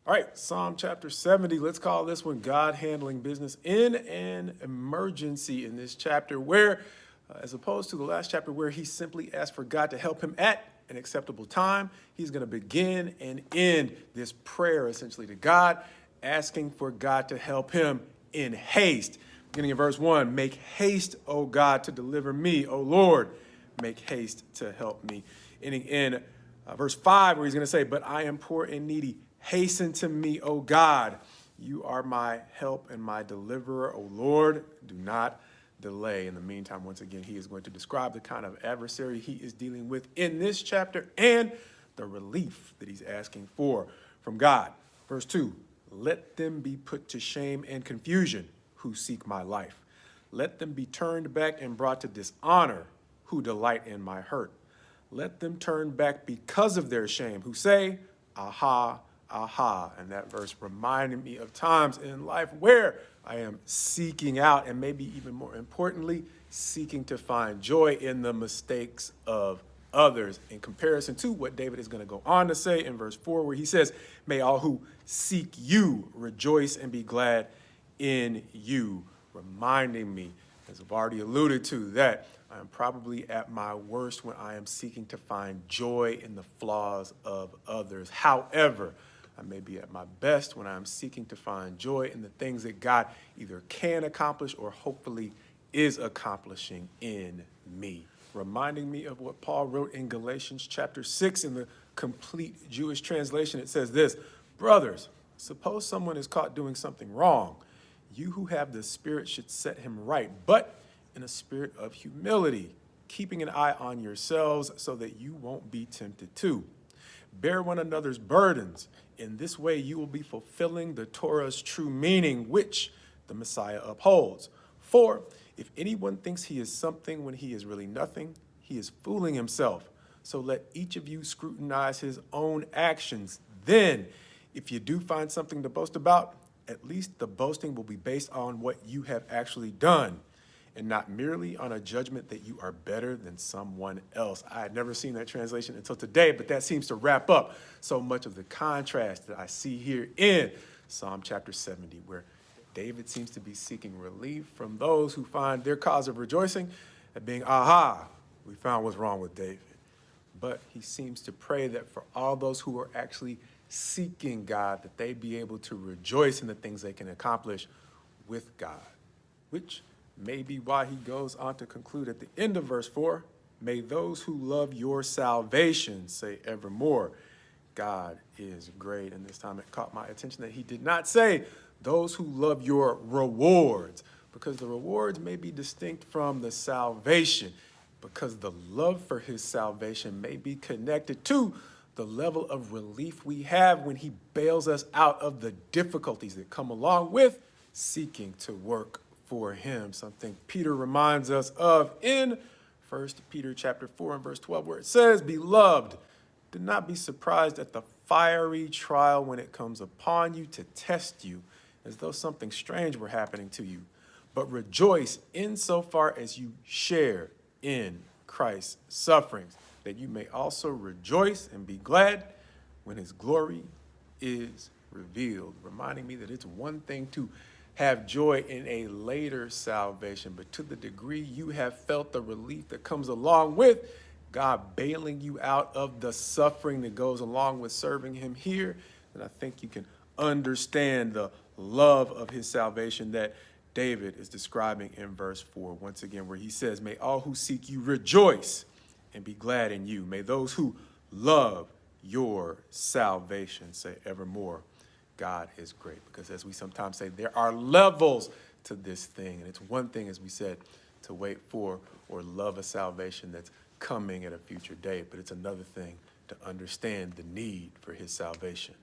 All right, Psalm chapter 70. Let's call this one God handling business in an emergency in this chapter where, as opposed to the last chapter where he simply asked for God to help him at an acceptable time, he's going to begin and end this prayer essentially to God, asking for God to help him in haste. Beginning in verse 1, make haste, O God, to deliver me, O Lord, make haste to help me. Ending in verse 5, where he's going to say, but I am poor and needy. Hasten to me, O God. You are my help and my deliverer, O Lord. Do not delay. In the meantime, once again, he is going to describe the kind of adversary he is dealing with in this chapter and the relief that he's asking for from God. Verse 2, let them be put to shame and confusion who seek my life. Let them be turned back and brought to dishonor who delight in my hurt. Let them turn back because of their shame who say, aha, aha. And that verse reminded me of times in life where I am seeking out, and maybe even more importantly, seeking to find joy in the mistakes of others, in comparison to what David is going to go on to say in verse 4, where he says, may all who seek you rejoice and be glad in you, reminding me, as I've already alluded to, that I am probably at my worst when I am seeking to find joy in the flaws of others. However, I may be at my best when I'm seeking to find joy in the things that God either can accomplish or hopefully is accomplishing in me. Reminding me of what Paul wrote in Galatians chapter 6 in the complete Jewish translation. It says this, brothers, suppose someone is caught doing something wrong. You who have the Spirit should set him right, but in a spirit of humility, keeping an eye on yourselves so that you won't be tempted too. Bear one another's burdens. In this way, you will be fulfilling the Torah's true meaning, which the Messiah upholds. For if anyone thinks he is something when he is really nothing, he is fooling himself. So let each of you scrutinize his own actions. Then, if you do find something to boast about, at least the boasting will be based on what you have actually done, and not merely on a judgment that you are better than someone else. I had never seen that translation until today, but that seems to wrap up so much of the contrast that I see here in Psalm chapter 70, where David seems to be seeking relief from those who find their cause of rejoicing at being, aha, we found what's wrong with David. But he seems to pray that for all those who are actually seeking God, that they be able to rejoice in the things they can accomplish with God, which may be why he goes on to conclude at the end of verse 4, may those who love your salvation say evermore, God is great. And this time it caught my attention that he did not say those who love your rewards, because the rewards may be distinct from the salvation, because the love for his salvation may be connected to the level of relief we have when he bails us out of the difficulties that come along with seeking to work for him, something Peter reminds us of in 1 Peter chapter 4 and verse 12, where it says, beloved, do not be surprised at the fiery trial when it comes upon you to test you, as though something strange were happening to you, but rejoice insofar as you share in Christ's sufferings, that you may also rejoice and be glad when his glory is revealed. Reminding me that it's one thing to have joy in a later salvation, but to the degree you have felt the relief that comes along with God bailing you out of the suffering that goes along with serving him here, then I think you can understand the love of his salvation that David is describing in verse 4, once again, where he says, may all who seek you rejoice and be glad in you. May those who love your salvation say evermore, God is great. Because as we sometimes say, there are levels to this thing. And it's one thing, as we said, to wait for or love a salvation that's coming at a future date. But it's another thing to understand the need for his salvation.